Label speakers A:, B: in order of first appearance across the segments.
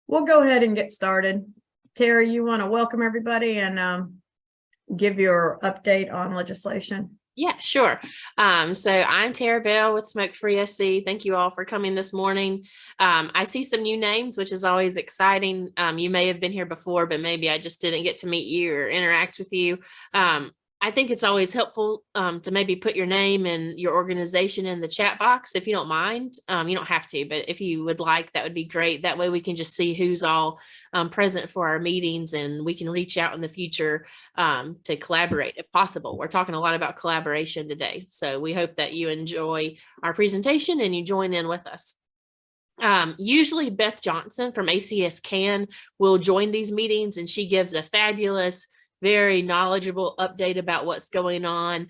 A: We'll go ahead and get started. Tara, you want to welcome everybody and give your update on legislation?
B: Yeah, sure. So I'm Tara Bell with Smokefree SC. Thank you all for coming this morning. I see some new names, which is always exciting. You may have been here before, but maybe I just didn't get to meet you or interact with you. I think it's always helpful to maybe put your name and your organization in the chat box if you don't mind. You don't have to, but if you would like, that would be great. That way we can just see who's all present for our meetings, and we can reach out in the future to collaborate if possible. We're talking a lot about collaboration today. So we hope that you enjoy our presentation and you join in with us. Usually Beth Johnson from ACS CAN will join these meetings, and she gives a fabulous, very knowledgeable update about what's going on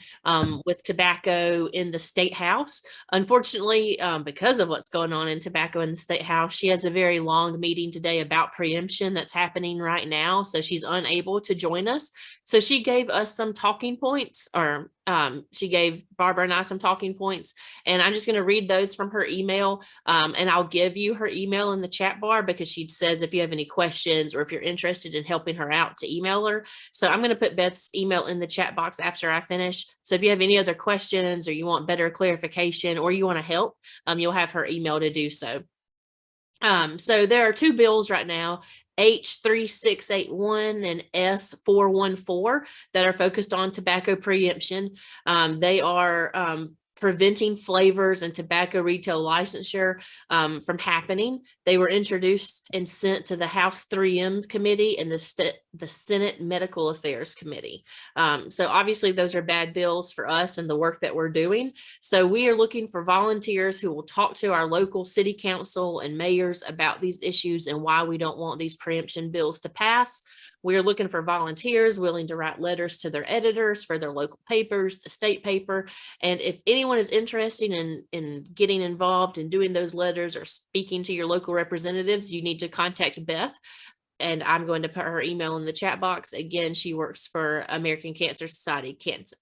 B: with tobacco in the State House. Unfortunately, because of what's going on in tobacco in the State House, she has a very long meeting today about preemption that's happening right now. So she's unable to join us. So she gave us some talking points, or she gave Barbara and I some talking points, and I'm just going to read those from her email, and I'll give you her email in the chat bar because she says if you have any questions or if you're interested in helping her out to email her. So I'm going to put Beth's email in the chat box after I finish. So if you have any other questions or you want better clarification or you want to help, you'll have her email to do so. So there are two bills right now, H3681 and S414, that are focused on tobacco preemption. They are preventing flavors and tobacco retail licensure from happening. They were introduced and sent to the House 3M committee and the Senate Medical Affairs Committee. So obviously those are bad bills for us and the work that we're doing. So we are looking for volunteers who will talk to our local city council and mayors about these issues and why we don't want these preemption bills to pass. We're looking for volunteers willing to write letters to their editors for their local papers, the state paper. And if anyone is interested in getting involved in doing those letters or speaking to your local representatives, you need to contact Beth. And I'm going to put her email in the chat box. Again, she works for American Cancer Society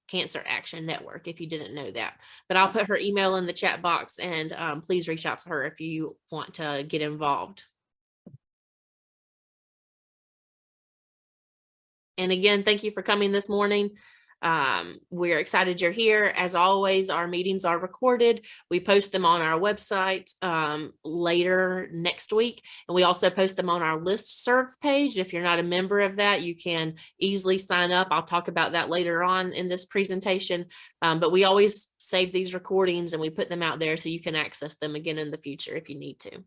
B: Cancer Action Network, if you didn't know that. But I'll put her email in the chat box, and please reach out to her if you want to get involved. And again, thank you for coming this morning. We're excited you're here. As always, our meetings are recorded. We post them on our website later next week. And we also post them on our listserv page. If you're not a member of that, you can easily sign up. I'll talk about that later on in this presentation. But we always save these recordings and we put them out there so you can access them again in the future if you need to.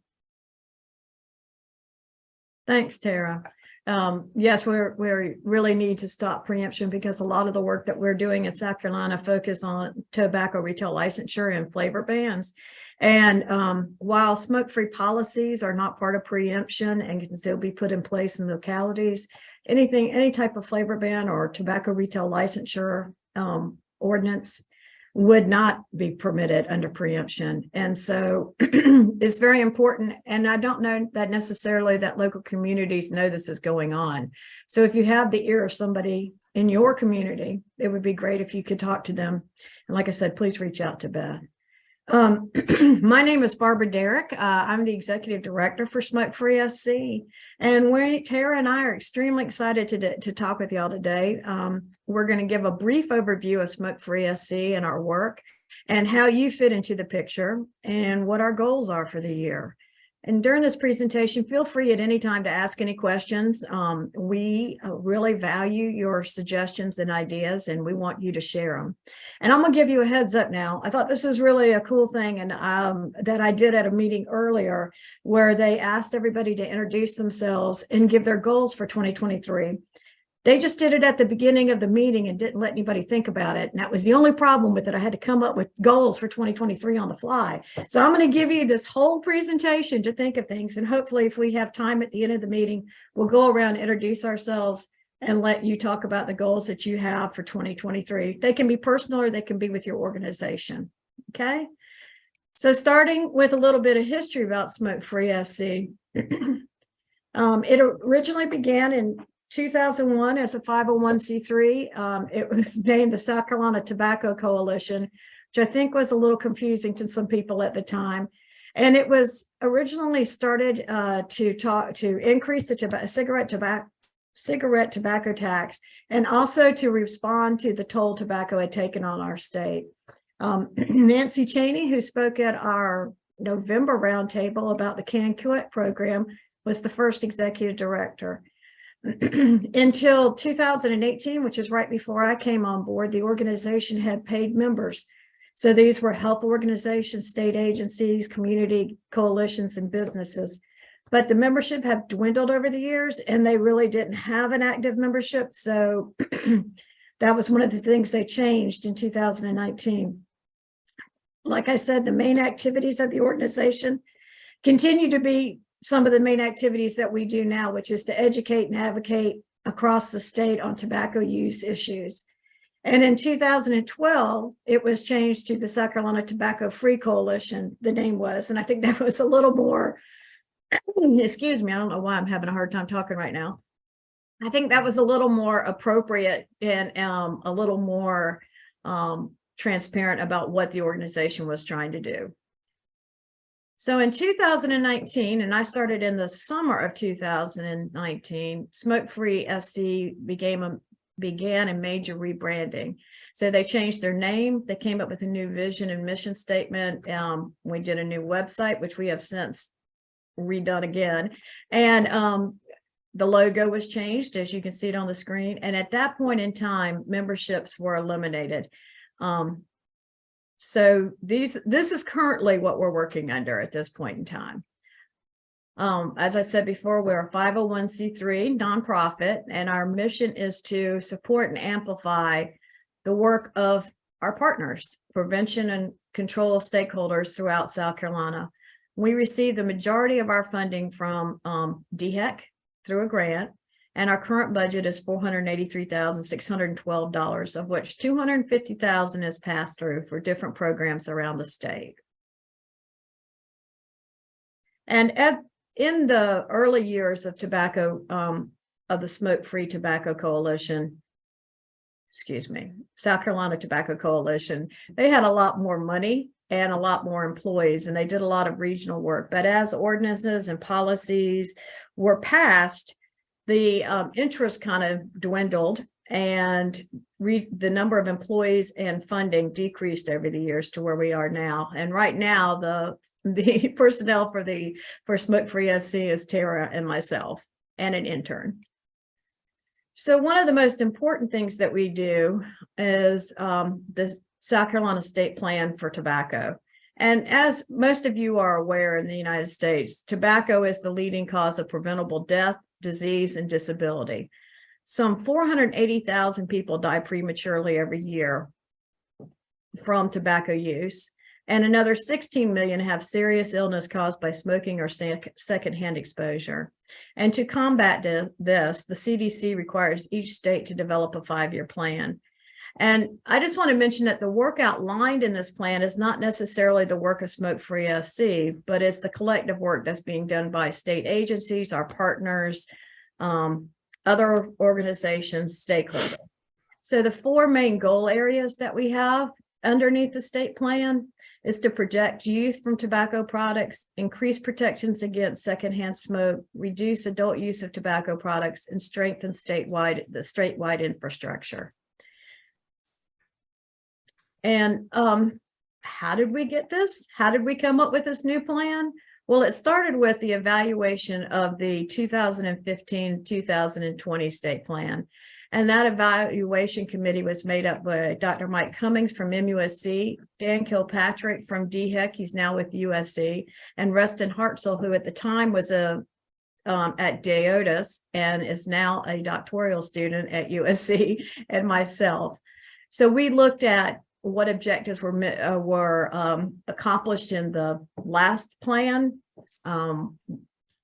A: Thanks, Tara. Yes, we really need to stop preemption because a lot of the work that we're doing in South Carolina focus on tobacco retail licensure and flavor bans. And while smoke-free policies are not part of preemption and can still be put in place in localities, any type of flavor ban or tobacco retail licensure ordinance would not be permitted under preemption. And so it's very important. And I don't know that necessarily that local communities know this is going on. So if you have the ear of somebody in your community, it would be great if you could talk to them. And like I said, please reach out to Beth. My name is Barbara Derrick. I'm the executive director for Smokefree SC. And Tara and I are extremely excited to talk with y'all today. We're going to give a brief overview of Smokefree SC and our work and how you fit into the picture and what our goals are for the year. And during this presentation, feel free at any time to ask any questions. We really value your suggestions and ideas, and we want you to share them. And I'm going to give you a heads up now. I thought this was really a cool thing, and that I did at a meeting earlier where they asked everybody to introduce themselves and give their goals for 2023. They just did it at the beginning of the meeting and didn't let anybody think about it. And that was the only problem with it. I had to come up with goals for 2023 on the fly. So I'm going to give you this whole presentation to think of things. And hopefully if we have time at the end of the meeting, we'll go around, introduce ourselves, and let you talk about the goals that you have for 2023. They can be personal or they can be with your organization. Okay. So starting with a little bit of history about Smokefree SC. It originally began in 2001 as a 501c3. It was named the South Carolina Tobacco Coalition, which I think was a little confusing to some people at the time. And it was originally started to increase the cigarette tobacco tax, and also to respond to the toll tobacco had taken on our state. Nancy Cheney, who spoke at our November roundtable about the Can Quit program, was the first executive director. Until 2018, which is right before I came on board, the organization had paid members. So these were health organizations, state agencies, community coalitions, and businesses. But the membership have dwindled over the years, and they really didn't have an active membership. So that was one of the things they changed in 2019. Like I said, the main activities of the organization continue to be some of the main activities that we do now, which is to educate and advocate across the state on tobacco use issues. And in 2012, it was changed to the South Carolina Tobacco Free Coalition, the name was, and I think that was a little more, excuse me, I don't know why I'm having a hard time talking right now. I think that was a little more appropriate and a little more transparent about what the organization was trying to do. So in 2019, and I started in the summer of 2019, Smokefree SC began a major rebranding. So they changed their name. They came up with a new vision and mission statement. We did a new website, which we have since redone again. And the logo was changed, as you can see it on the screen. And at that point in time, memberships were eliminated. So this is currently what we're working under at this point in time. As I said before, we're a 501c3 nonprofit, and our mission is to support and amplify the work of our partners, prevention and control stakeholders throughout South Carolina. We receive the majority of our funding from DHEC through a grant, and our current budget is $483,612, of which $250,000 is passed through for different programs around the state. And in the early years of tobacco, of the Smoke-Free Tobacco Coalition, South Carolina Tobacco Coalition, they had a lot more money and a lot more employees, and they did a lot of regional work. But as ordinances and policies were passed, the interest kind of dwindled, and the number of employees and funding decreased over the years to where we are now. And right now, the personnel for Smokefree SC is Tara and myself, and an intern. So one of the most important things that we do is the South Carolina State Plan for Tobacco. And as most of you are aware, in the United States, tobacco is the leading cause of preventable death, disease, and disability. Some 480,000 people die prematurely every year from tobacco use, and another 16 million have serious illness caused by smoking or secondhand exposure. And to combat this, the CDC requires each state to develop a 5-year plan. And I just want to mention that the work outlined in this plan is not necessarily the work of Smokefree SC, but it's the collective work that's being done by state agencies, our partners, other organizations, stakeholders. So the 4 main goal areas that we have underneath the state plan is to protect youth from tobacco products, increase protections against secondhand smoke, reduce adult use of tobacco products, and strengthen the statewide infrastructure. And how did we get this? How did we come up with this new plan? Well, it started with the evaluation of the 2015-2020 state plan. And that evaluation committee was made up by Dr. Mike Cummings from MUSC, Dan Kilpatrick from DHEC, he's now with USC, and Rustin Hartzell, who at the time was at DeOtis and is now a doctoral student at USC, and myself. So we looked at what objectives were accomplished in the last plan,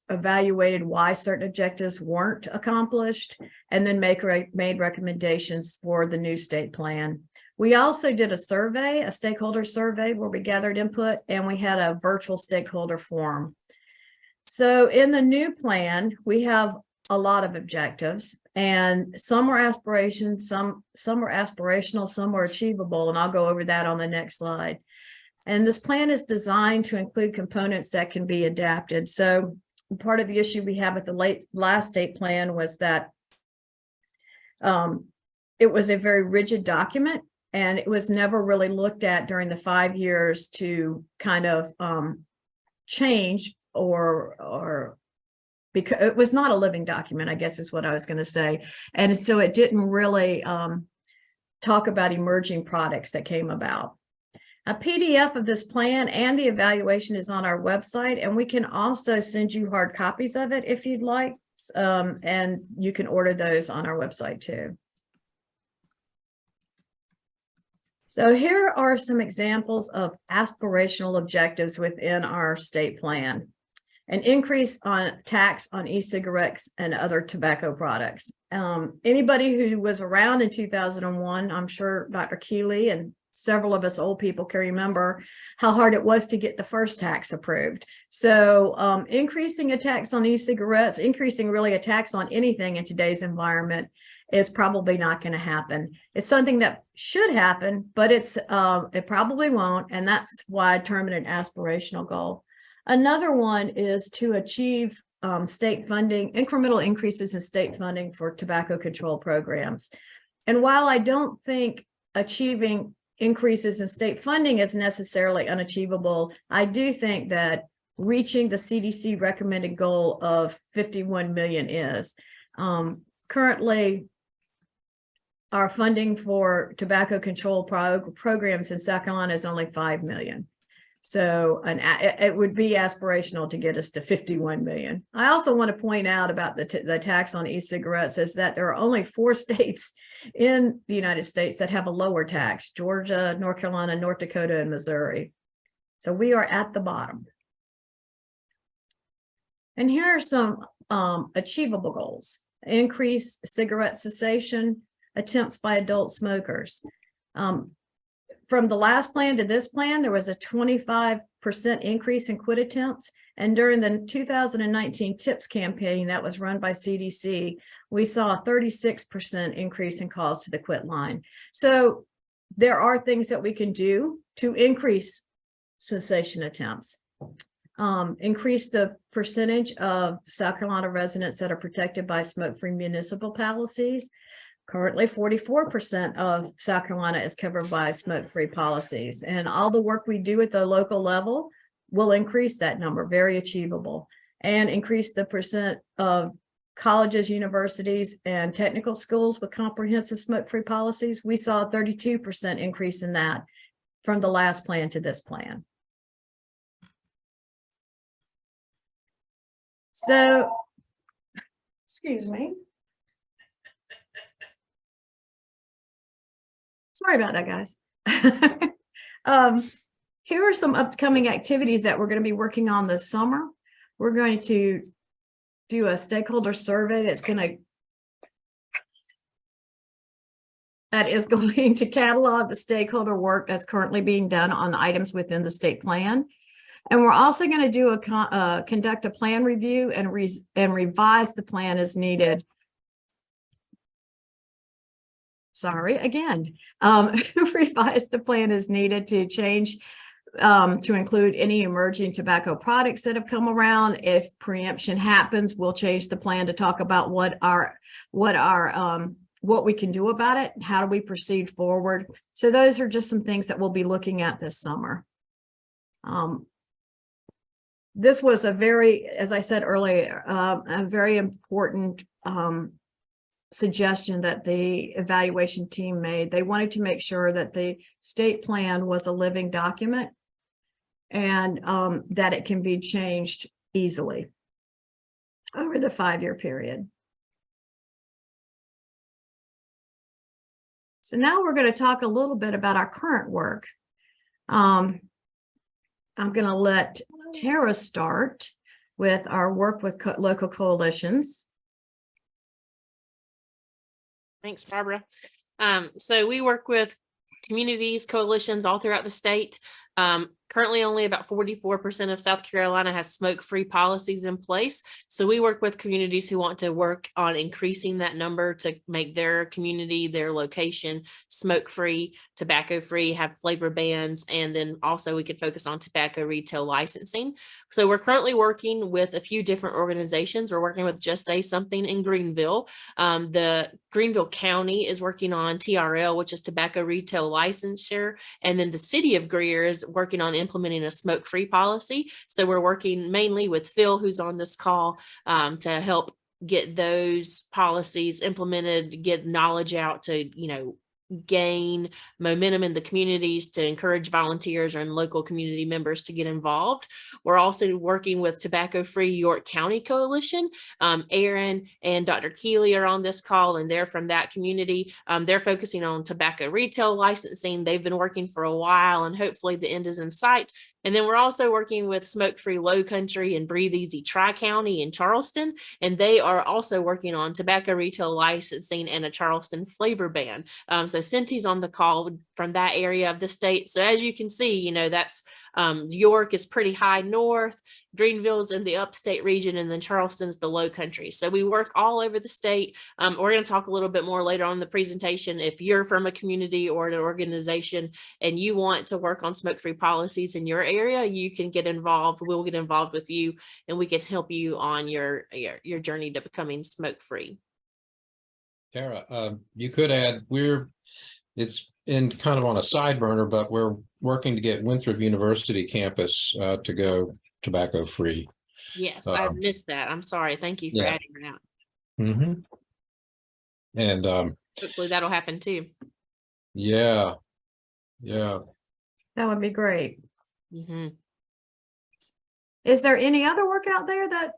A: evaluated why certain objectives weren't accomplished, and then made recommendations for the new state plan. We also did a survey, a stakeholder survey, where we gathered input, and we had a virtual stakeholder forum. So in the new plan, we have a lot of objectives, and some were aspirations, some were aspirational, some were achievable, and I'll go over that on the next slide. And this plan is designed to include components that can be adapted. So part of the issue we have with the last state plan was that it was a very rigid document, and it was never really looked at during the 5 years to kind of change or because it was not a living document, I guess is what I was going to say. And so it didn't really talk about emerging products that came about. A PDF of this plan and the evaluation is on our website, and we can also send you hard copies of it if you'd like, and you can order those on our website too. So here are some examples of aspirational objectives within our state plan. An increase on tax on e-cigarettes and other tobacco products. Anybody who was around in 2001, I'm sure Dr. Keeley and several of us old people can remember how hard it was to get the first tax approved. So increasing a tax on e-cigarettes, increasing really a tax on anything in today's environment is probably not going to happen. It's something that should happen, but it probably won't. And that's why I term it an aspirational goal. Another one is to achieve state funding, incremental increases in state funding for tobacco control programs. And while I don't think achieving increases in state funding is necessarily unachievable, I do think that reaching the CDC recommended goal of 51 million is. Currently, our funding for tobacco control programs in South Carolina is only 5 million. So it would be aspirational to get us to 51 million. I also want to point out about the tax on e-cigarettes is that there are only 4 states in the United States that have a lower tax: Georgia, North Carolina, North Dakota, and Missouri. So we are at the bottom. And here are some achievable goals: increase cigarette cessation attempts by adult smokers. From the last plan to this plan, there was a 25% increase in quit attempts. And during the 2019 TIPS campaign that was run by CDC, we saw a 36% increase in calls to the quit line. So there are things that we can do to increase cessation attempts. Increase the percentage of South Carolina residents that are protected by smoke-free municipal policies. Currently, 44% of South Carolina is covered by smoke-free policies, and all the work we do at the local level will increase that number, very achievable, and increase the percent of colleges, universities, and technical schools with comprehensive smoke-free policies. We saw a 32% increase in that from the last plan to this plan. So, excuse me. Sorry about that, guys. Here are some upcoming activities that we're going to be working on this summer. We're going to do a stakeholder survey that is going to catalog the stakeholder work that's currently being done on items within the state plan. And we're also going to do conduct a plan review and revise the plan as needed. Sorry, again, revise the plan as needed to change to include any emerging tobacco products that have come around. If preemption happens, we'll change the plan to talk about what we can do about it. How do we proceed forward? So those are just some things that we'll be looking at this summer. This was as I said earlier, a very important suggestion that the evaluation team made. They wanted to make sure that the state plan was a living document and that it can be changed easily over the 5-year period. So now we're going to talk a little bit about our current work. I'm going to let Tara start with our work with local coalitions.
B: Thanks, Barbara. So we work with communities, coalitions all throughout the state. Currently, only about 44% of South Carolina has smoke-free policies in place. So we work with communities who want to work on increasing that number to make their community, their location smoke-free, tobacco-free, have flavor bans, and then also we could focus on tobacco retail licensing. So we're currently working with a few different organizations. We're working with Just Say Something in Greenville. The Greenville County is working on TRL, which is tobacco retail licensure. And then the city of Greer is working on implementing a smoke-free policy. So we're working mainly with Phil, who's on this call, to help get those policies implemented, get knowledge out to, gain momentum in the communities, to encourage volunteers and local community members to get involved. We're also working with Tobacco Free York County Coalition. Aaron and Dr. Keeley are on this call, and they're from that community. They're focusing on tobacco retail licensing. They've been working for a while, and hopefully the end is in sight. And then we're also working with Smoke Free Low Country and Breathe Easy Tri-County in Charleston, and they are also working on tobacco retail licensing and a Charleston flavor ban. So Cynthia's on the call from that area of the state. So as you can see, that's York is pretty high north, Greenville's in the upstate region, and then Charleston's the low country. So we work all over the state. We're going to talk a little bit more later on in the presentation. If you're from a community or an organization and you want to work on smoke-free policies in your area, you can get involved. We'll get involved with you, and we can help you on your journey to becoming smoke-free.
C: Tara, you could add, it's in kind of on a side burner, but we're working to get Winthrop University campus to go tobacco free.
B: Yes, I missed that. I'm sorry. Thank you for adding that.
C: Mm-hmm. And
B: hopefully that'll happen too.
C: Yeah.
A: That would be great.
B: Mm-hmm.
A: Is there any other work out there that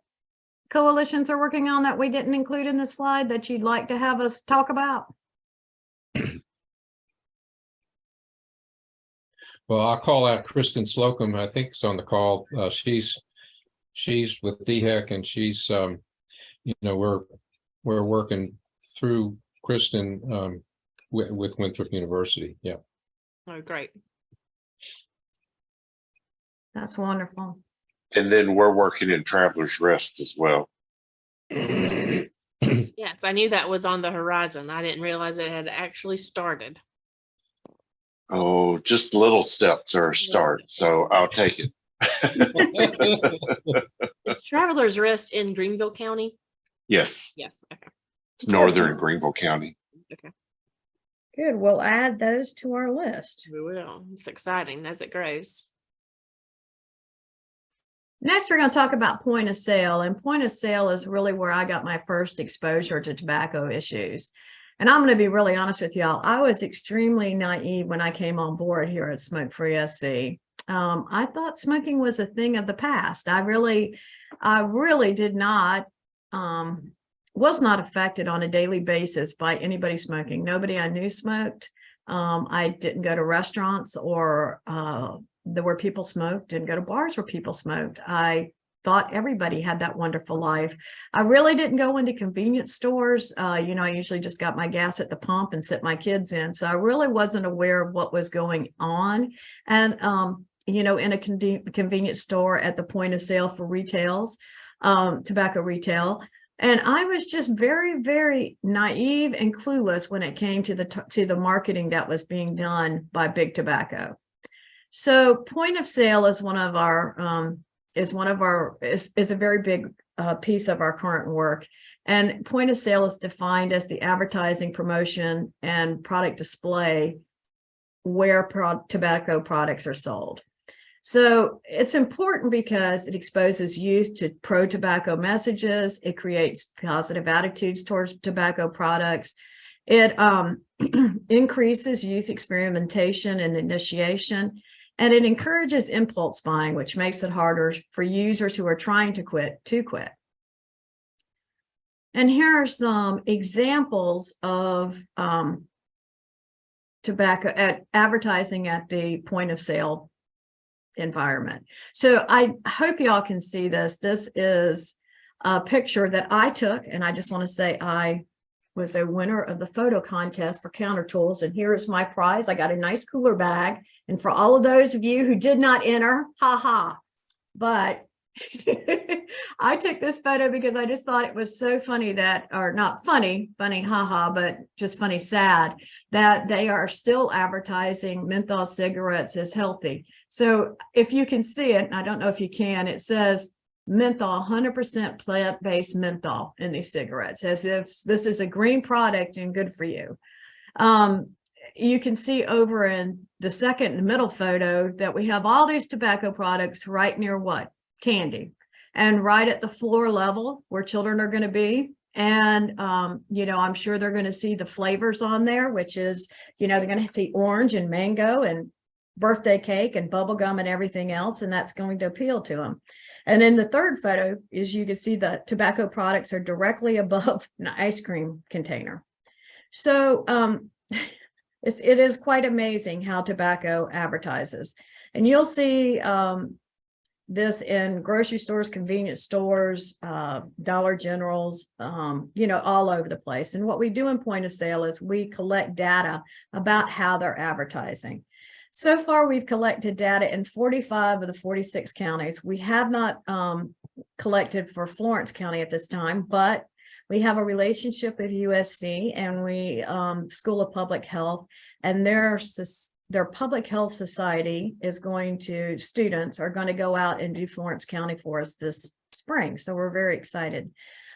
A: coalitions are working on that we didn't include in the slide that you'd like to have us talk about?
C: Well, I'll call out Kristen Slocum. I think is on the call. She's with DHEC, and she's we're working through Kristen with Winthrop University. Yeah.
B: Oh, great.
A: That's wonderful.
D: And then we're working in Travelers Rest as well.
B: Yes, I knew that was on the horizon. I didn't realize it had actually started.
D: Oh, just little steps are a start, so I'll take it.
B: Is Travelers Rest in Greenville County?
D: Yes.
B: Yes. Okay.
D: It's northern Greenville County.
B: Okay.
A: Good. We'll add those to our list.
B: We will. It's exciting as it grows.
A: Next, we're going to talk about point of sale, and point of sale is really where I got my first exposure to tobacco issues. And I'm going to be really honest with y'all. I was extremely naive when I came on board here at Smokefree SC. I thought smoking was a thing of the past. I really did not, was not affected on a daily basis by anybody smoking. Nobody I knew smoked. I didn't go to restaurants or where people smoked, didn't go to bars where people smoked. I thought everybody had that wonderful life. I really didn't go into convenience stores. I usually just got my gas at the pump and sit my kids in. So I really wasn't aware of what was going on. And, in a convenience store at the point of sale for retails, tobacco retail. And I was just very, very naive and clueless when it came to the marketing that was being done by Big Tobacco. So point of sale is one of our is a very big piece of our current work. And point of sale is defined as the advertising, promotion, and product display where tobacco products are sold. So it's important because it exposes youth to pro-tobacco messages. It creates positive attitudes towards tobacco products. It increases youth experimentation and initiation. And it encourages impulse buying, which makes it harder for users who are trying to quit. And here are some examples of tobacco advertising at the point of sale environment. So I hope y'all can see this. This is a picture that I took, and I just want to say I was a winner of the photo contest for Counter Tools. And here is my prize. I got a nice cooler bag. And for all of those of you who did not enter, ha. But I took this photo because I just thought it was so funny that, or not funny, haha, but just funny, sad, that they are still advertising menthol cigarettes as healthy. So if you can see it, and I don't know if you can, it says menthol, 100% plant-based menthol in these cigarettes, as if this is a green product and good for you. You can see over in the second middle photo that we have all these tobacco products right near what? Candy, and right at the floor level where children are going to be. And, you know, I'm sure they're going to see the flavors on there, which is, you know, they're going to see orange and mango and birthday cake and bubble gum and everything else. And that's going to appeal to them. And in the third photo is you can see the tobacco products are directly above an ice cream container. So it is quite amazing how tobacco advertises. And you'll see this in grocery stores, convenience stores, Dollar Generals, you know, all over the place. And what we do in point of sale is we collect data about how they're advertising. So far, we've collected data in 45 of the 46 counties. We have not collected for Florence County at this time, but we have a relationship with USC and we School of Public Health, and their public health society is going to, students are going to go out and do Florence County for us this spring. So we're very excited.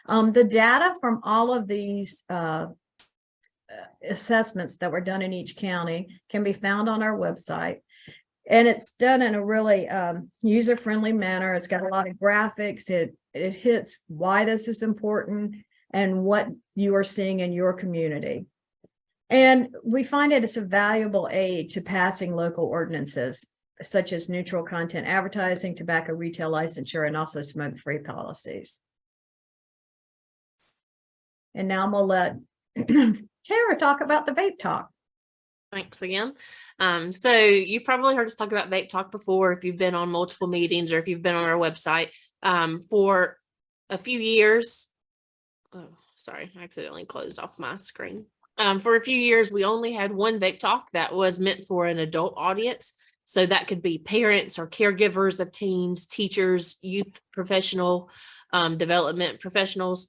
A: The data from all of these assessments that were done in each county can be found on our website. And it's done in a really user-friendly manner. It's got a lot of graphics. It hits why this is important and what you are seeing in your community. And we find it's a valuable aid to passing local ordinances, such as neutral content advertising, tobacco retail licensure, and also smoke-free policies. And now I'm going to let Tara talk about the vape talk.
B: Thanks again. So you've probably heard us talk about Vape Talk before if you've been on multiple meetings or if you've been on our website for a few years. Oh, sorry, I accidentally closed off my screen. For a few years, we only had one Vape Talk that was meant for an adult audience. So that could be parents or caregivers of teens, teachers, youth professional development professionals.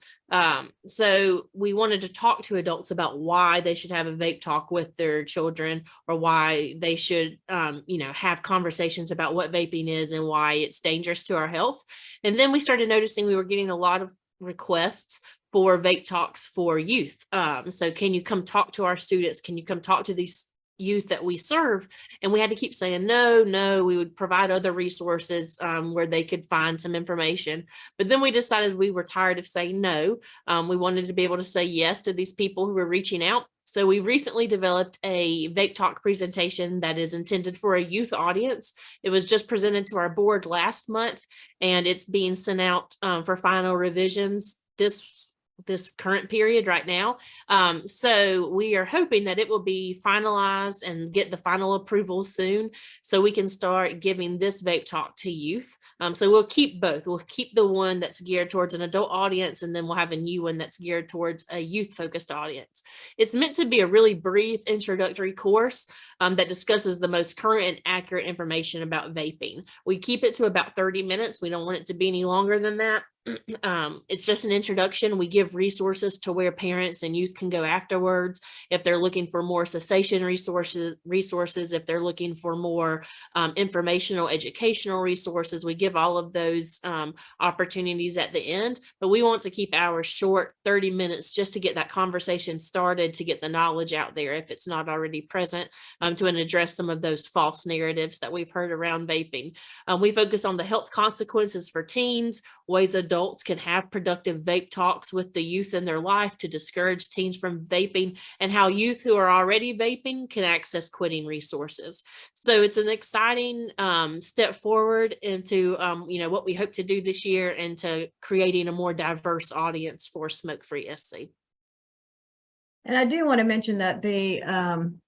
B: So we wanted to talk to adults about why they should have a vape talk with their children, or why they should, you know, have conversations about what vaping is and why it's dangerous to our health. And then we started noticing we were getting a lot of requests for vape talks for youth. So can you come talk to our students? Can you come talk to these youth that we serve? And we had to keep saying no, we would provide other resources where they could find some information. But then we decided we were tired of saying no. We wanted to be able to say yes to these people who were reaching out. So we recently developed a Vape Talk presentation that is intended for a youth audience. It was just presented to our board last month, and it's being sent out for final revisions this current period right now. So we are hoping that it will be finalized and get the final approval soon, so we can start giving this vape talk to youth. So we'll keep both. We'll keep the one that's geared towards an adult audience, and then we'll have a new one that's geared towards a youth focused audience. It's meant to be a really brief introductory course that discusses the most current and accurate information about vaping. We keep it to about 30 minutes. We don't want it to be any longer than that. It's just an introduction. We give resources to where parents and youth can go afterwards if they're looking for more cessation resources, if they're looking for more informational, educational resources. We give all of those opportunities at the end, but we want to keep ours short, 30 minutes, just to get that conversation started, to get the knowledge out there if it's not already present, to address some of those false narratives that we've heard around vaping. We focus on the health consequences for teens, ways adults can have productive vape talks with the youth in their life to discourage teens from vaping, and how youth who are already vaping can access quitting resources. So it's an exciting step forward into you know, what we hope to do this year, and to creating a more diverse audience for Smokefree SC.
A: And I do want to mention that the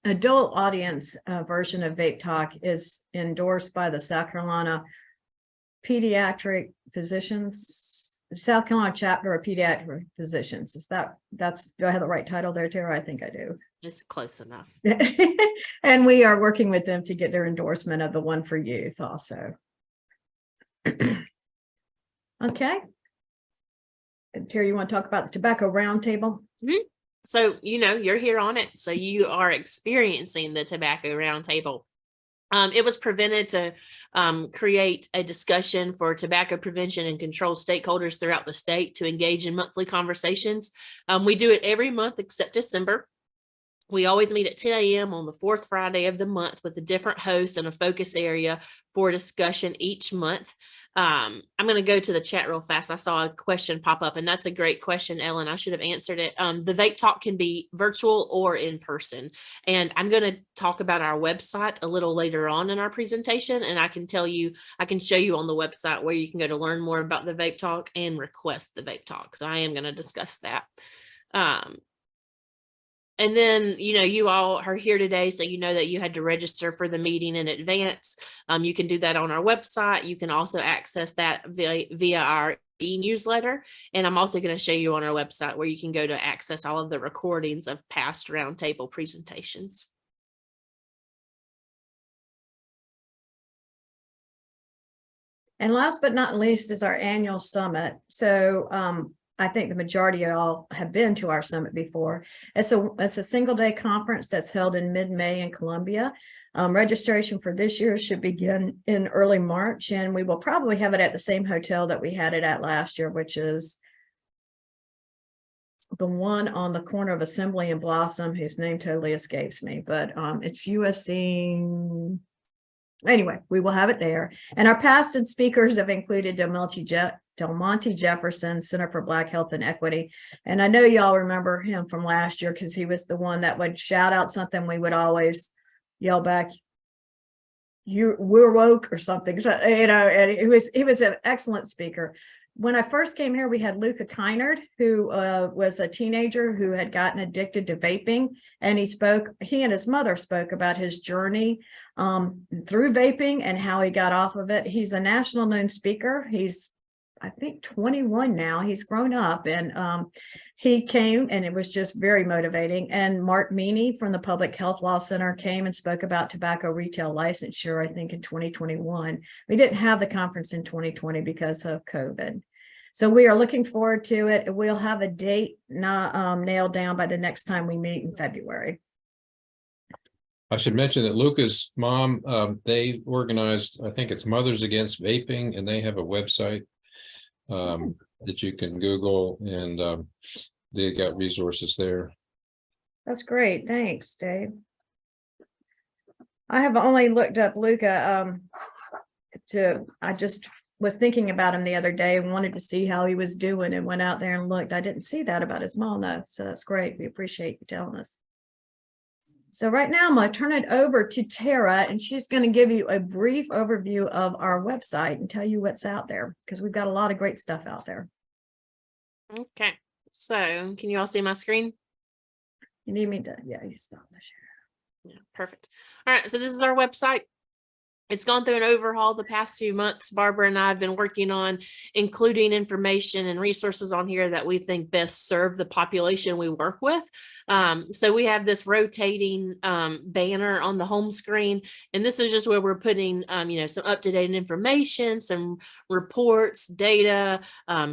A: adult audience version of Vape Talk is endorsed by the South Carolina Pediatric Physicians South Carolina chapter of pediatric physicians. Do I have the right title there, Tara? I think I do.
B: It's close enough.
A: And we are working with them to get their endorsement of the one for youth also. Okay. And Terry, you want to talk about the tobacco roundtable?
B: So, you're here on it. So you are experiencing the tobacco roundtable. It was presented to create a discussion for tobacco prevention and control stakeholders throughout the state to engage in monthly conversations. We do it every month except December. We always meet at 10 a.m. on the fourth Friday of the month with a different host and a focus area for discussion each month. I'm going to go to the chat real fast. I saw a question pop up, and that's a great question, Ellen. I should have answered it. The vape talk can be virtual or in person. And I'm going to talk about our website a little later on in our presentation. And I can show you on the website where you can go to learn more about the vape talk and request the vape talk. So I am going to discuss that. And then, you all are here today, so you know that you had to register for the meeting in advance. You can do that on our website. You can also access that via our e-newsletter. And I'm also going to show you on our website where you can go to access all of the recordings of past roundtable presentations.
A: And last but not least is our annual summit. So I think the majority of y'all have been to our summit before. It's a single day conference that's held in mid-May in Columbia. Registration for this year should begin in early March, and we will probably have it at the same hotel that we had it at last year, which is the one on the corner of Assembly and Blossom, whose name totally escapes me, but it's USC. Anyway, we will have it there. And our past speakers have included Delmonte Jefferson, Center for Black Health and Equity. And I know y'all remember him from last year because he was the one that would shout out something. We would always yell back, we're woke or something. So, and he was an excellent speaker. When I first came here, we had Luca Kynard, who was a teenager who had gotten addicted to vaping. And he and his mother spoke about his journey through vaping and how he got off of it. He's a national known speaker. He's, I think, 21 now. He's grown up, and he came, and it was just very motivating. And Mark Meany from the Public Health Law Center came and spoke about tobacco retail licensure, I think, in 2021. We didn't have the conference in 2020 because of COVID. So we are looking forward to it. We'll have a date nailed down by the next time we meet in February.
C: I should mention that Luca's mom, they organized, I think it's Mothers Against Vaping, and they have a website that you can Google, and they got resources there.
A: That's great. Thanks, Dave. I have only looked up Luca. I just was thinking about him the other day and wanted to see how he was doing, and went out there and looked. I didn't see that about his mom, though, so that's great. We appreciate you telling us. So right now I'm going to turn it over to Tara, and she's going to give you a brief overview of our website and tell you what's out there, because we've got a lot of great stuff out there.
B: Okay, so can you all see my screen?
A: You need me to, yeah, you stop my share.
B: Yeah, perfect. All right, so this is our website. It's gone through an overhaul the past few months. Barbara and I have been working on including information and resources on here that we think best serve the population we work with. So we have this rotating banner on the home screen, and this is just where we're putting, some up-to-date information, some reports, data,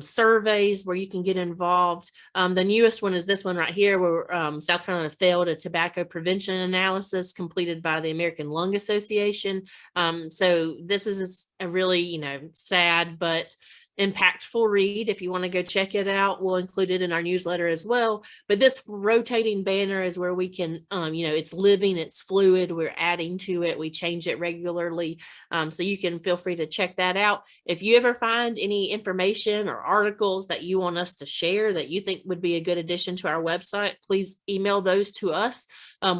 B: surveys where you can get involved. The newest one is this one right here, where South Carolina failed a tobacco prevention analysis completed by the American Lung Association. So this is a really, sad but impactful read. If you want to go check it out, we'll include it in our newsletter as well. But this rotating banner is where we can, it's living, it's fluid. We're adding to it. We change it regularly. So you can feel free to check that out. If you ever find any information or articles that you want us to share that you think would be a good addition to our website, please email those to us.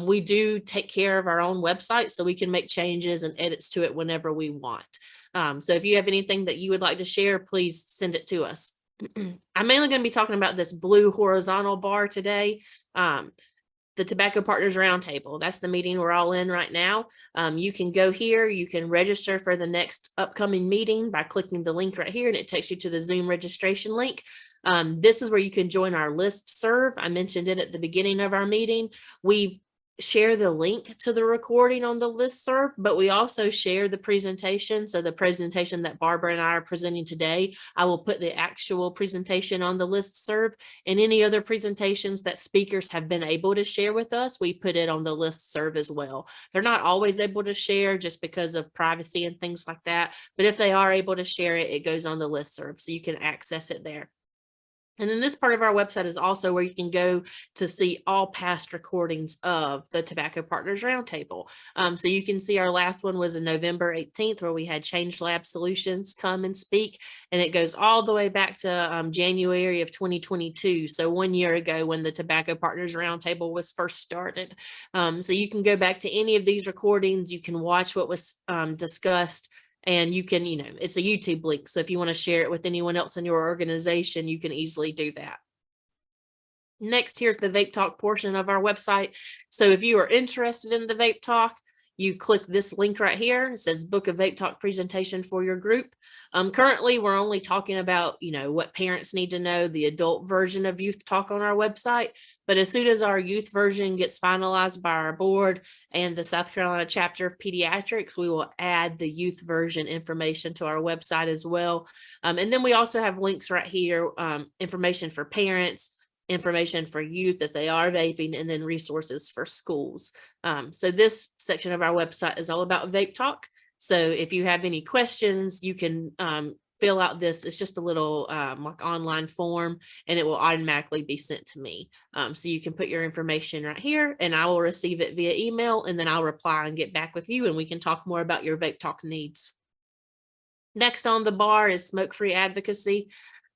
B: We do take care of our own website, so we can make changes and edits to it whenever we want. So if you have anything that you would like to share, please send it to us. I'm mainly going to be talking about this blue horizontal bar today. The the Tobacco Partners Roundtable. That's the meeting we're all in right now. You can go here, you can register for the next upcoming meeting by clicking the link right here, and it takes you to the Zoom registration link. This is where you can join our listserv. I mentioned it at the beginning of our meeting. We share the link to the recording on the listserv, but we also share the presentation. So the presentation that Barbara and I are presenting today, I will put the actual presentation on the listserv, and any other presentations that speakers have been able to share with us, we put it on the listserv as well. They're not always able to share just because of privacy and things like that, but if they are able to share it, it goes on the listserv, so you can access it there. And then this part of our website is also where you can go to see all past recordings of the Tobacco Partners Roundtable. So you can see our last one was in November 18th, where we had Change Lab Solutions come and speak, and it goes all the way back to January of 2022. So 1 year ago when the Tobacco Partners Roundtable was first started. So you can go back to any of these recordings, you can watch what was discussed. And you can, it's a YouTube link. So if you want to share it with anyone else in your organization, you can easily do that. Next, here's the Vape Talk portion of our website. So if you are interested in the Vape Talk, you click this link right here. It says book a Vape Talk presentation for your group. Currently, we're only talking about, what parents need to know, the adult version of Youth Talk on our website. But as soon as our youth version gets finalized by our board and the South Carolina chapter of pediatrics, we will add the youth version information to our website as well. And then we also have links right here, information for parents, information for youth if they are vaping, and then resources for schools. So this section of our website is all about Vape Talk. So if you have any questions, you can fill out this. It's just a little like online form, and it will automatically be sent to me. So you can put your information right here, and I will receive it via email, and then I'll reply and get back with you, and we can talk more about your Vape Talk needs. Next on the bar is Smoke-Free Advocacy.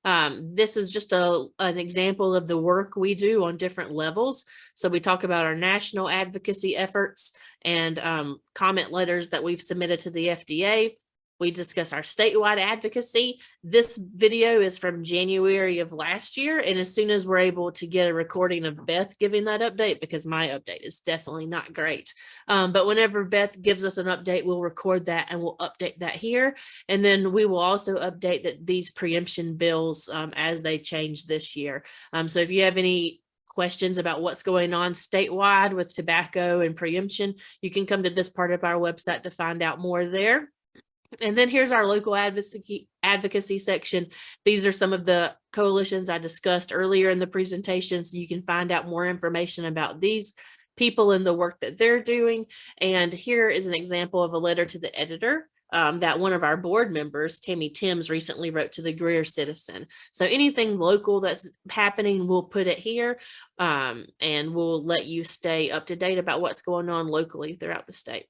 B: This is just an example of the work we do on different levels. So we talk about our national advocacy efforts and comment letters that we've submitted to the FDA. We discuss our statewide advocacy. This video is from January of last year. And as soon as we're able to get a recording of Beth giving that update, because my update is definitely not great. But whenever Beth gives us an update, we'll record that and we'll update that here. And then we will also update that these preemption bills as they change this year. So if you have any questions about what's going on statewide with tobacco and preemption, you can come to this part of our website to find out more there. And then here's our local advocacy section. These are some of the coalitions I discussed earlier in the presentation, so you can find out more information about these people and the work that they're doing. And here is an example of a letter to the editor that one of our board members, Tammy Timms, recently wrote to the Greer Citizen. So anything local that's happening, we'll put it here, and we'll let you stay up to date about what's going on locally throughout the state.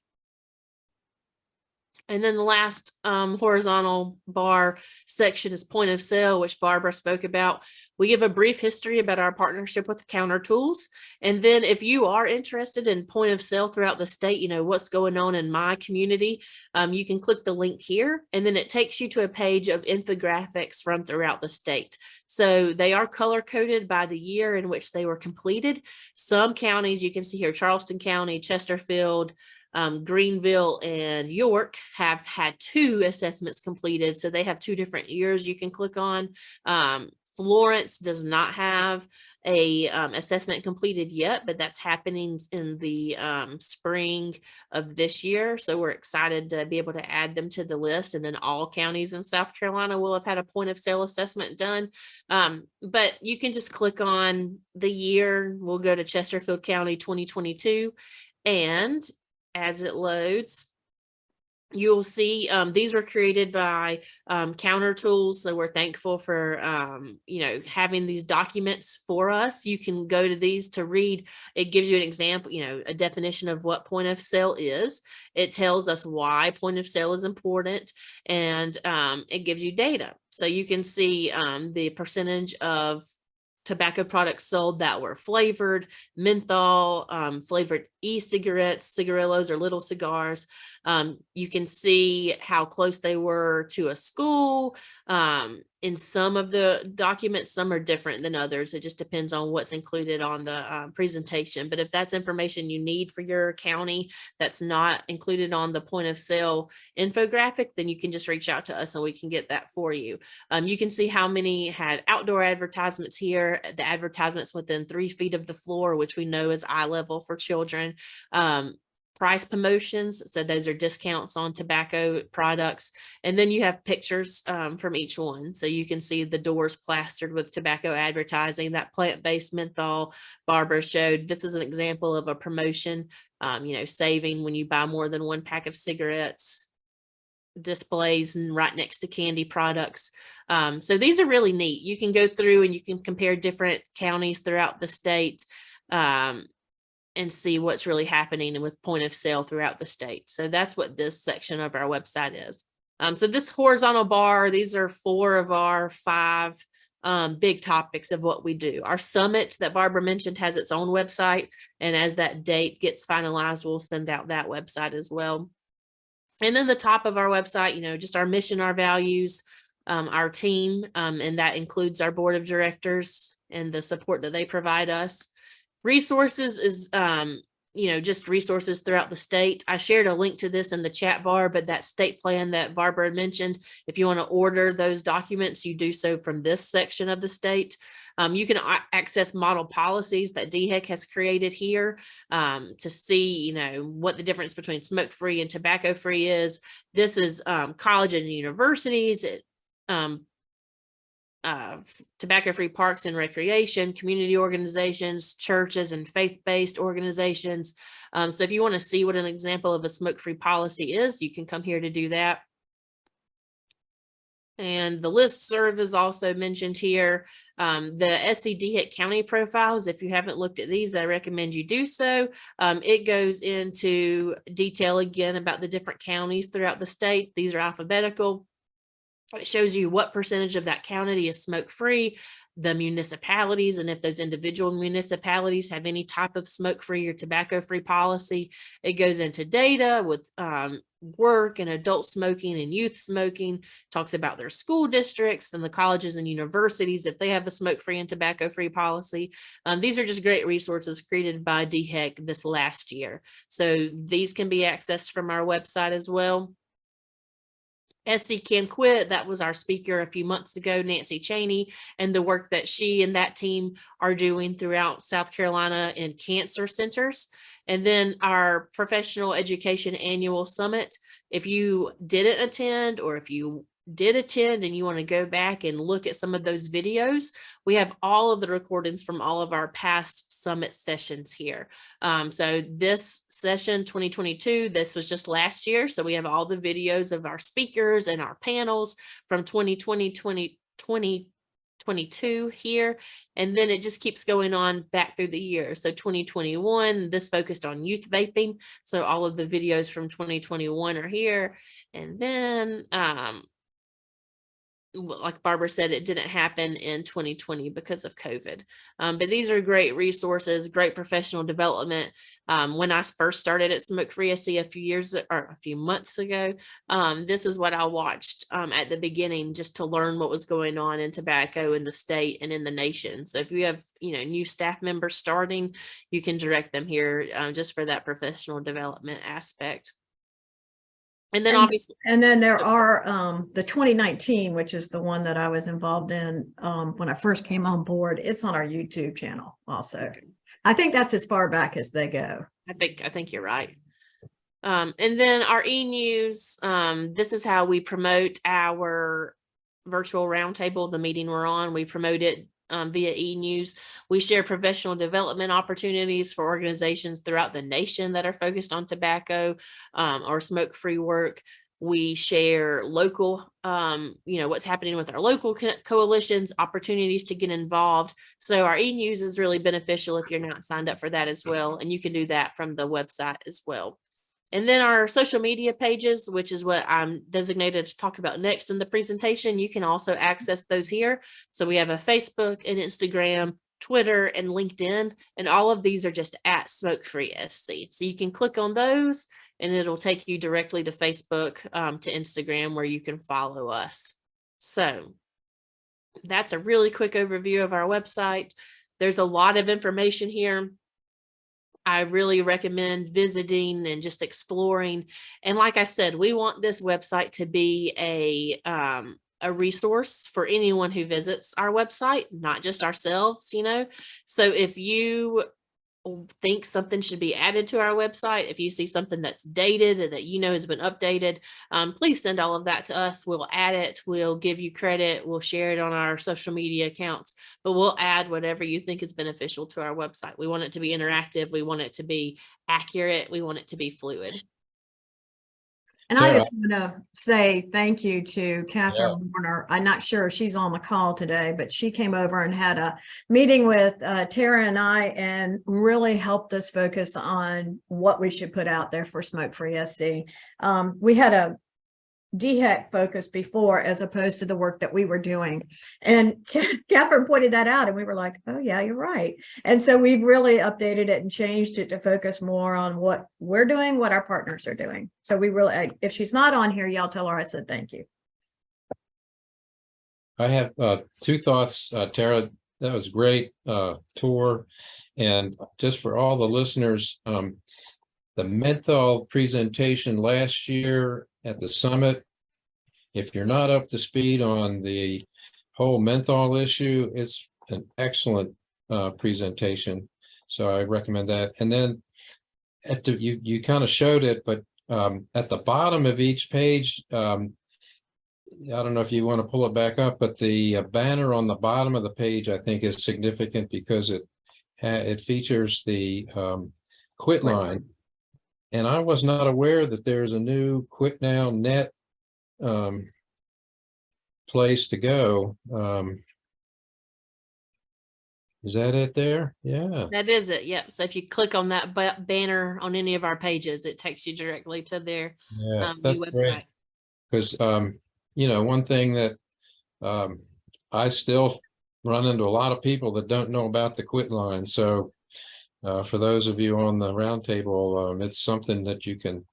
B: And then the last horizontal bar section is point of sale, which Barbara spoke about. We give a brief history about our partnership with Counter Tools. And then if you are interested in point of sale throughout the state, what's going on in my community, you can click the link here, and then it takes you to a page of infographics from throughout the state. So they are color coded by the year in which they were completed. Some counties, you can see here, Charleston County, Chesterfield, Greenville, and York have had 2 assessments completed. So they have 2 different years you can click on. Florence does not have a assessment completed yet, but that's happening in the spring of this year. So we're excited to be able to add them to the list. And then all counties in South Carolina will have had a point of sale assessment done. But you can just click on the year. We'll go to Chesterfield County 2022. And as it loads, you'll see these were created by Counter Tools. So we're thankful for, having these documents for us. You can go to these to read. It gives you an example, a definition of what point of sale is. It tells us why point of sale is important, and it gives you data. So you can see the percentage of tobacco products sold that were flavored, menthol, flavored e-cigarettes, cigarillos or little cigars. You can see how close they were to a school, in some of the documents, some are different than others. It just depends on what's included on the presentation. But if that's information you need for your county that's not included on the point of sale infographic, then you can just reach out to us and we can get that for you. You can see how many had outdoor advertisements here, the advertisements within 3 feet of the floor, which we know is eye level for children. Price promotions, so those are discounts on tobacco products, and then you have pictures from each one, so you can see the doors plastered with tobacco advertising. That plant-based menthol Barbara showed, this is an example of a promotion, saving when you buy more than 1 pack of cigarettes, displays and right next to candy products. So these are really neat. You can go through and you can compare different counties throughout the state, and see what's really happening with point of sale throughout the state. So that's what this section of our website is. So this horizontal bar, these are 4 of our 5 big topics of what we do. Our summit that Barbara mentioned has its own website, and as that date gets finalized, we'll send out that website as well. And then the top of our website, just our mission, our values, our team, and that includes our board of directors and the support that they provide us. Resources is, just resources throughout the state. I shared a link to this in the chat bar, but that state plan that Barbara mentioned, if you want to order those documents, you do so from this section of the state. You can access model policies that DHEC has created here to see, what the difference between smoke-free and tobacco-free is. This is college and universities, tobacco-free parks and recreation, community organizations, churches, and faith-based organizations. So if you want to see what an example of a smoke-free policy is, you can come here to do that. And the listserv is also mentioned here. The SCDHIC county profiles, if you haven't looked at these, I recommend you do so. It goes into detail again about the different counties throughout the state. These are alphabetical. It shows you what percentage of that county is smoke-free, the municipalities, and if those individual municipalities have any type of smoke-free or tobacco-free policy. It goes into data with work and adult smoking and youth smoking, talks about their school districts and the colleges and universities if they have a smoke-free and tobacco-free policy. These are just great resources created by DHEC this last year. So these can be accessed from our website as well. SC Can Quit, that was our speaker a few months ago, Nancy Cheney, and the work that she and that team are doing throughout South Carolina in cancer centers. And then our professional education annual summit. If you didn't attend, or if you did attend and you want to go back and look at some of those videos, we have all of the recordings from all of our past summit sessions here. So this session 2022, this was just last year. So we have all the videos of our speakers and our panels from 2022 here, and then it just keeps going on back through the year. So 2021, this focused on youth vaping, so all of the videos from 2021 are here. And then like Barbara said, it didn't happen in 2020 because of COVID. But these are great resources, great professional development. When I first started at Smokefree SC a few months ago, this is what I watched at the beginning, just to learn what was going on in tobacco in the state and in the nation. So if you have new staff members starting, you can direct them here just for that professional development aspect. And then obviously,
A: and then there are the 2019, which is the one that I was involved in when I first came on board. It's on our YouTube channel also. I think that's as far back as they go.
B: I think you're right. And then our e-news, this is how we promote our virtual roundtable, the meeting we're on. We promote it via e-news. We share professional development opportunities for organizations throughout the nation that are focused on tobacco or smoke-free work. We share local, what's happening with our local coalitions, opportunities to get involved. So our e-news is really beneficial if you're not signed up for that as well. And you can do that from the website as well. And then our social media pages, which is what I'm designated to talk about next in the presentation, you can also access those here. So we have a Facebook and Instagram, Twitter, and LinkedIn, and all of these are just at Smokefree SC. So you can click on those and it'll take you directly to Facebook, to Instagram, where you can follow us. So that's a really quick overview of our website. There's a lot of information here. I really recommend visiting and just exploring. And like I said, we want this website to be a resource for anyone who visits our website, not just ourselves, you know. So if you think something should be added to our website, if you see something that's dated and that you know has been updated, please send all of that to us. We'll add it. We'll give you credit. We'll share it on our social media accounts, but we'll add whatever you think is beneficial to our website. We want it to be interactive. We want it to be accurate. We want it to be fluid.
A: And I
C: Tara.
A: just want to say thank you to Catherine Warner. I'm not sure if she's on the call today, but she came over and had a meeting with Tara and I and really helped us focus on what we should put out there for Smokefree SC. We had a DHEC focus before as opposed to the work that we were doing. And Catherine pointed that out and we were like, oh yeah, you're right. And so we've really updated it and changed it to focus more on what we're doing, what our partners are doing. So we really, if she's not on here, y'all tell her I said thank you.
C: I have two thoughts, Tara. That was a great tour. And just for all the listeners, the menthol presentation last year at the summit, if you're not up to speed on the whole menthol issue, it's an excellent presentation. So I recommend that. And then you kind of showed it, but at the bottom of each page, I don't know if you want to pull it back up, but the banner on the bottom of the page, I think, is significant because it features the quit line. And I was not aware that there's a new Quit Now Net place to go. Is that it there? Yeah.
B: That is it. Yep. So if you click on that banner on any of our pages, it takes you directly to their
C: Yeah,
B: new
C: that's
B: website.
C: Because you know, one thing that I still run into a lot of people that don't know about the quit line. So for those of you on the roundtable, it's something that you can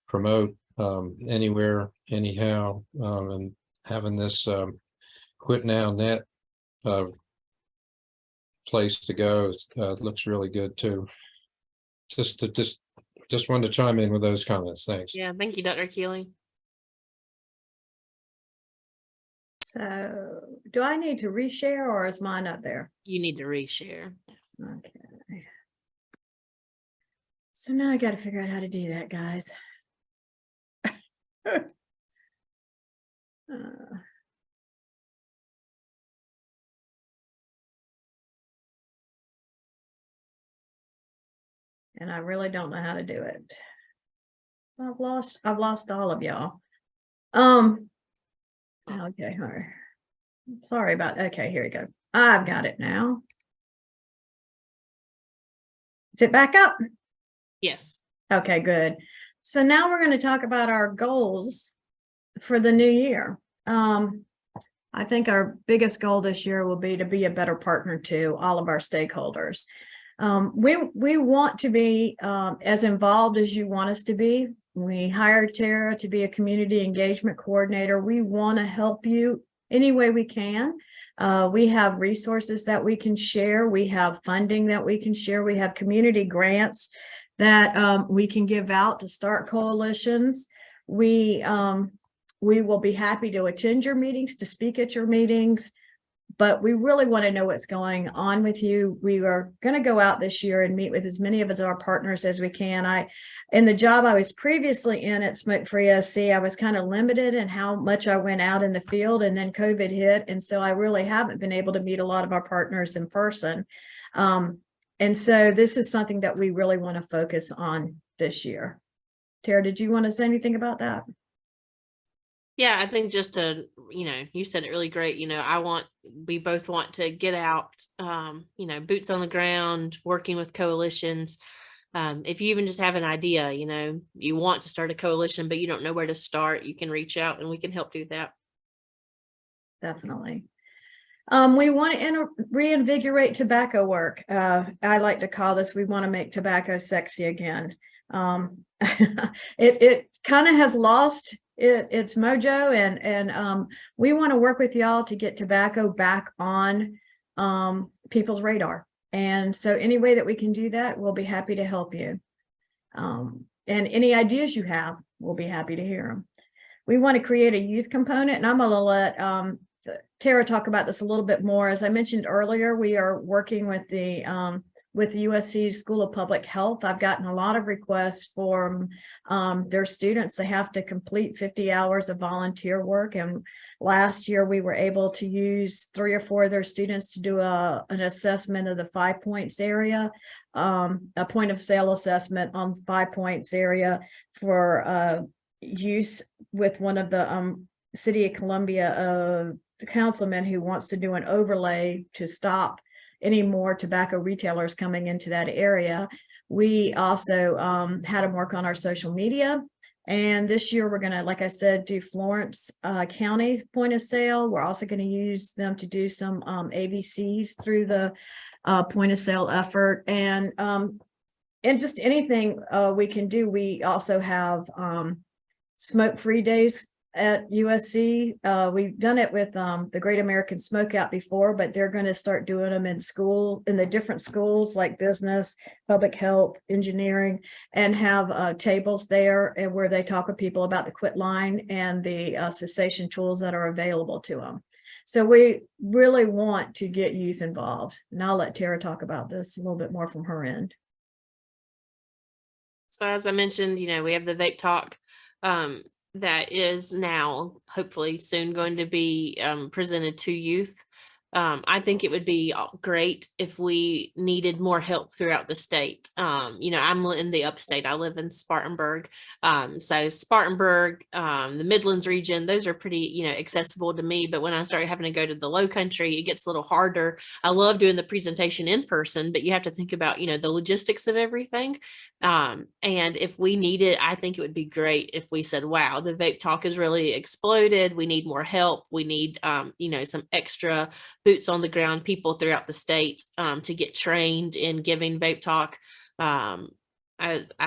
C: promote anywhere, anyhow, and having this Quit Now Net place to go looks really good too. Just wanted to chime in with those comments. Thanks.
B: Yeah, thank you, Dr. Keeley.
A: So do I need to reshare or is mine up there?
B: You need to reshare.
A: Okay. So now I got to figure out how to do that, guys. And I really don't know how to do it. I've lost all of y'all. Okay, all right. Sorry about, okay, here we go. I've got it now. Is it back up?
B: Yes.
A: Okay, good. So now we're going to talk about our goals for the new year. I think our biggest goal this year will be to be a better partner to all of our stakeholders. We want to be as involved as you want us to be. We hired Tara to be a community engagement coordinator. We want to help you any way we can. We have resources that we can share. We have funding that we can share. We have community grants that we can give out to start coalitions. We will be happy to attend your meetings, to speak at your meetings, but we really want to know what's going on with you. We are going to go out this year and meet with as many of our partners as we can. In the job I was previously in at Smokefree SC, I was kind of limited in how much I went out in the field, and then COVID hit. And so I really haven't been able to meet a lot of our partners in person. And so this is something that we really want to focus on this year. Tara, did you want to say anything about that?
B: Yeah, I think just to, you said it really great. We both want to get out, boots on the ground, working with coalitions. If you even just have an idea, you want to start a coalition, but you don't know where to start, you can reach out and we can help do that.
A: Definitely. We want to reinvigorate tobacco work. I like to call this, we want to make tobacco sexy again. It kind of has lost it's mojo, and we want to work with y'all to get tobacco back on people's radar. And so any way that we can do that, we'll be happy to help you. And any ideas you have, we'll be happy to hear them. We want to create a youth component, and I'm going to let Tara talk about this a little bit more. As I mentioned earlier, we are working with the USC School of Public Health. I've gotten a lot of requests from their students. They have to complete 50 hours of volunteer work. And last year we were able to use 3 or 4 of their students to do an assessment of the 5 Points area, a point of sale assessment on 5 Points area for use with one of the City of Columbia councilmen who wants to do an overlay to stop any more tobacco retailers coming into that area. We also had them work on our social media. And this year we're going to, like I said, do Florence County point of sale. We're also going to use them to do some ABCs through the point of sale effort. And just anything we can do. We also have smoke-free days at USC. We've done it with the Great American Smokeout before, but they're going to start doing them in the different schools like business, public health, engineering, and have tables there and where they talk with people about the quit line and the cessation tools that are available to them. So we really want to get youth involved. And I'll let Tara talk about this a little bit more from her end.
B: So as I mentioned, we have the Vape Talk that is now hopefully soon going to be presented to youth. I think it would be great if we needed more help throughout the state. I'm in the upstate. I live in Spartanburg. So Spartanburg, the Midlands region, those are pretty, accessible to me. But when I started having to go to the low country, it gets a little harder. I love doing the presentation in person, but you have to think about, the logistics of everything. And if we need it, I think it would be great if we said, wow, the Vape Talk has really exploded. We need more help. We need, some extra boots on the ground people throughout the state to get trained in giving Vape Talk. I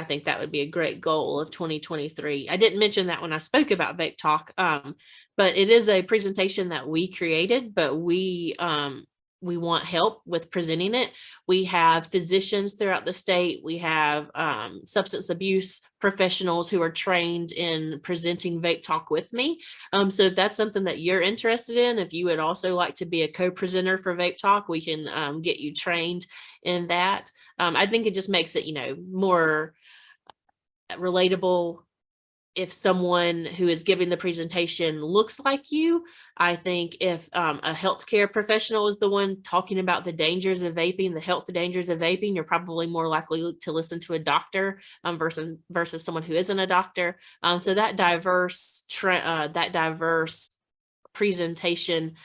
B: think that would be a great goal of 2023. I didn't mention that when I spoke about Vape Talk, but it is a presentation that we created, but we want help with presenting it. We have physicians throughout the state. We have substance abuse professionals who are trained in presenting Vape Talk with me. So if that's something that you're interested in, if you would also like to be a co-presenter for Vape Talk, we can get you trained in that. I think it just makes it, more relatable. If someone who is giving the presentation looks like you, I think if a healthcare professional is the one talking about the dangers of vaping, the health dangers of vaping, you're probably more likely to listen to a doctor versus someone who isn't a doctor. So that diverse presentation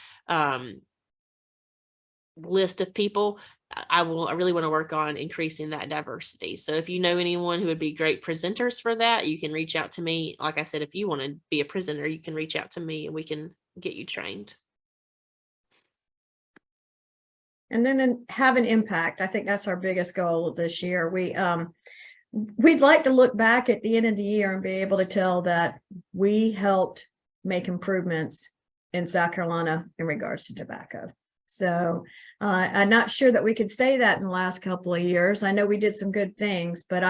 B: list of people, I really want to work on increasing that diversity. So if you know anyone who would be great presenters for that, you can reach out to me. Like I said, if you want to be a presenter, you can reach out to me and we can get you trained.
A: And then have an impact. I think that's our biggest goal this year. We'd like to look back at the end of the year and be able to tell that we helped make improvements in South Carolina in regards to tobacco. So I'm not sure that we could say that in the last couple of years. I know we did some good things, but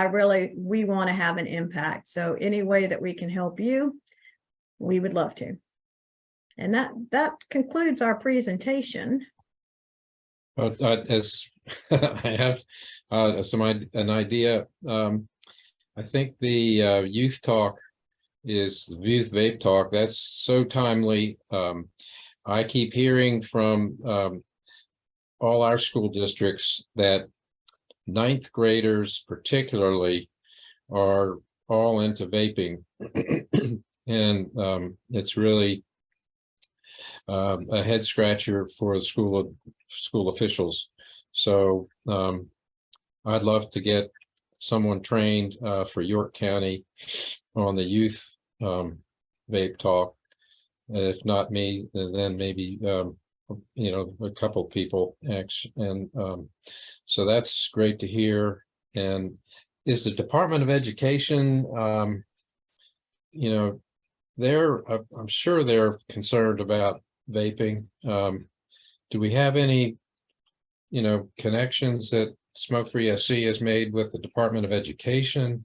A: we want to have an impact. So any way that we can help you, we would love to. And that concludes our presentation.
C: As I have an idea, I think the youth talk is youth vape talk. That's so timely. I keep hearing from all our school districts that 9th graders particularly are all into vaping. And it's really a head scratcher for the school officials. So I'd love to get someone trained for York County on the youth vape talk. If not me, then maybe a couple people actually. And so that's great to hear. And is the Department of Education I'm sure they're concerned about vaping. Do we have any, connections that Smokefree SC has made with the Department of Education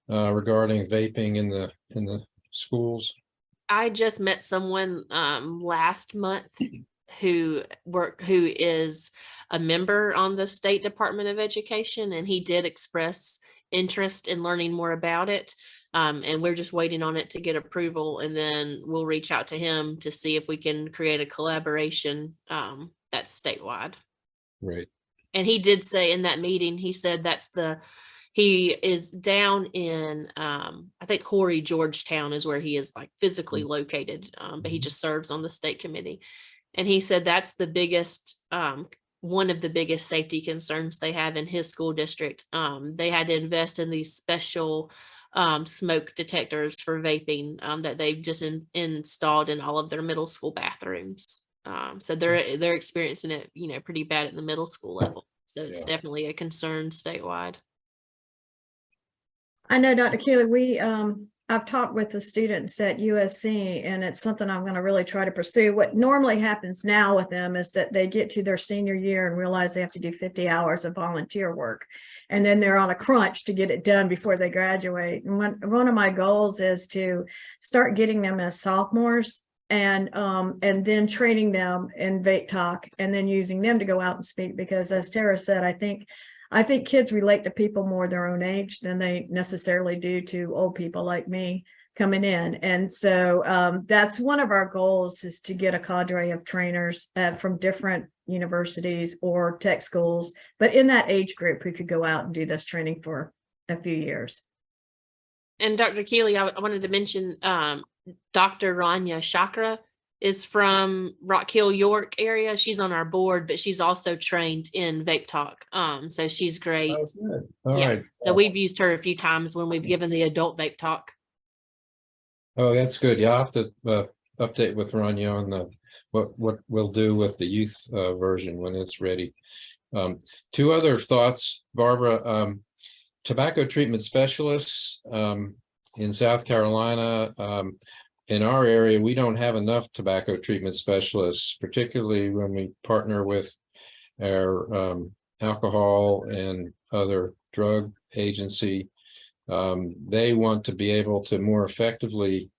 C: regarding vaping in the schools?
B: I just met someone last month who is a member on the State Department of Education, and he did express interest in learning more about it. And we're just waiting on it to get approval, and then we'll reach out to him to see if we can create a collaboration that's statewide.
C: Right.
B: And he did say in that meeting, he said he is down in I think Horry, Georgetown is where he is like physically located, but he just serves on the state committee. And he said that's the biggest one of the biggest safety concerns they have in his school district. They had to invest in these special smoke detectors for vaping that they've just installed in all of their middle school bathrooms. So they're experiencing it, pretty bad at the middle school level. So it's definitely a concern statewide.
A: I know, Dr. Keeley, I've talked with the students at USC, and it's something I'm going to really try to pursue. What normally happens now with them is that they get to their senior year and realize they have to do 50 hours of volunteer work, and then they're on a crunch to get it done before they graduate. And one of my goals is to start getting them as sophomores, and then training them in vape talk, and then using them to go out and speak, because as Tara said, I think kids relate to people more their own age than they necessarily do to old people like me coming in. And so that's one of our goals, is to get a cadre of trainers from different universities or tech schools, but in that age group, who could go out and do this training for a few years.
B: And Dr. Keeley, I wanted to mention Dr. Rania Chakra is from Rock Hill, York area. She's on our board, but she's also trained in vape talk. So she's great.
C: Oh, good. All right.
B: So we've used her a few times when we've given the adult vape talk.
C: Oh, that's good. Yeah, I'll have to update with Rania on what we'll do with the youth version when it's ready. Two other thoughts, Barbara. Tobacco treatment specialists in South Carolina. In our area, we don't have enough tobacco treatment specialists, particularly when we partner with our alcohol and other drug agency. They want to be able to more effectively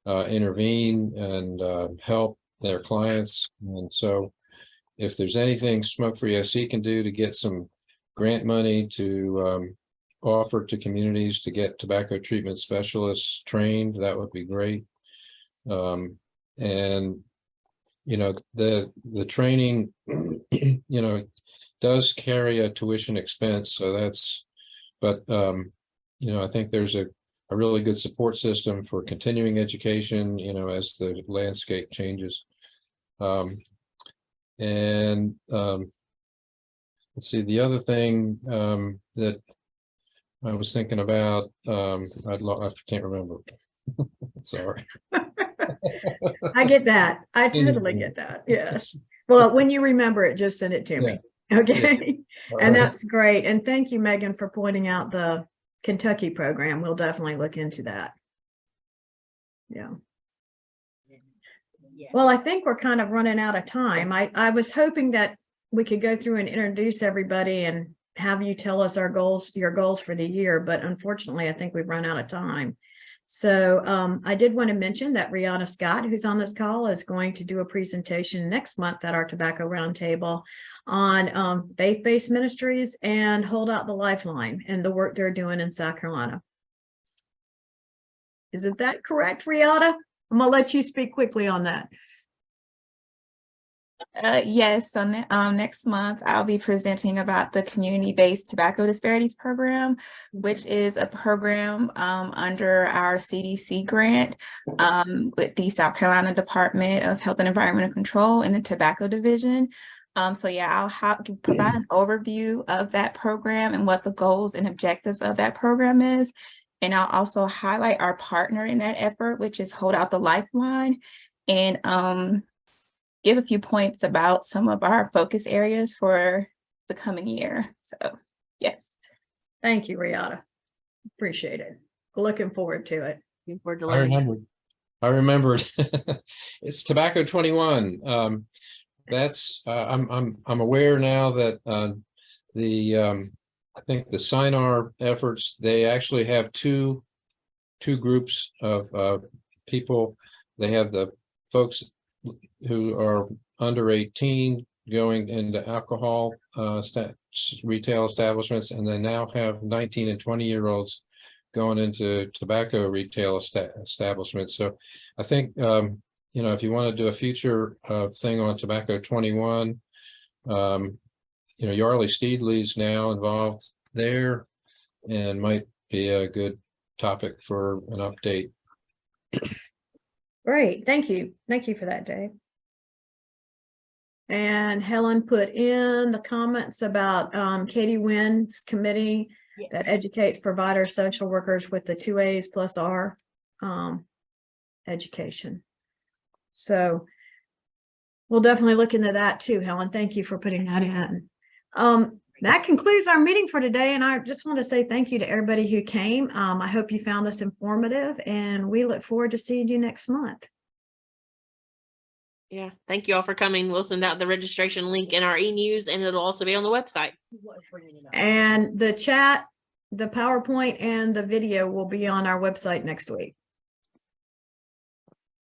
C: intervene and help their clients. And so if there's anything Smokefree SC can do to get some grant money to offer to communities to get tobacco treatment specialists trained, that would be great. And the training does carry a tuition expense, so but I think there's a really good support system for continuing education as the landscape changes. And let's see, the other thing that I was thinking about, I can't remember. Sorry.
A: I get that. I totally get that. Yes. Well, when you remember it, just send it to me. Okay. And that's great. And thank you, Megan, for pointing out the Kentucky program. We'll definitely look into that. Yeah. Well, I think we're kind of running out of time. I was hoping that we could go through and introduce everybody and have you tell us your goals for the year, but unfortunately, I think we've run out of time. So I did want to mention that Rihanna Scott, who's on this call, is going to do a presentation next month at our Tobacco Roundtable on faith-based ministries and Hold Out the Lifeline and the work they're doing in South Carolina. Isn't that correct, Rihanna? I'm going to let you speak quickly on that.
E: Yes, so next month I'll be presenting about the Community-Based Tobacco Disparities Program, which is a program under our CDC grant with the South Carolina Department of Health and Environmental Control in the Tobacco Division. So yeah, I'll provide an overview of that program and what the goals and objectives of that program is. And I'll also highlight our partner in that effort, which is Hold Out the Lifeline, and give a few points about some of our focus areas for the coming year. So, yes.
A: Thank you, Rihanna. Appreciate it. Looking forward to it.
B: Looking forward to
C: I
B: learning.
C: I remembered. It's Tobacco 21. That's I'm aware now that I think the SINAR efforts, they actually have two groups of people. They have the folks who are under 18 going into alcohol retail establishments, and they now have 19 and 20-year-olds going into tobacco retail establishments. So I think, you know, if you want to do a future thing on Tobacco 21, you know, Yarley Steedley's now involved there and might be a good topic for an update.
A: Great, thank you. Thank you for that, Dave. And Helen put in the comments about Katie Wynn's committee that educates providers, social workers with the 2 A's plus R education. So we'll definitely look into that too, Helen. Thank you for putting that in. That concludes our meeting for today. And I just want to say thank you to everybody who came. I hope you found this informative, and we look forward to seeing you next month.
B: Yeah, thank you all for coming. We'll send out the registration link in our e-news, and it'll also be on the website.
A: And the chat, the PowerPoint, and the video will be on our website next week.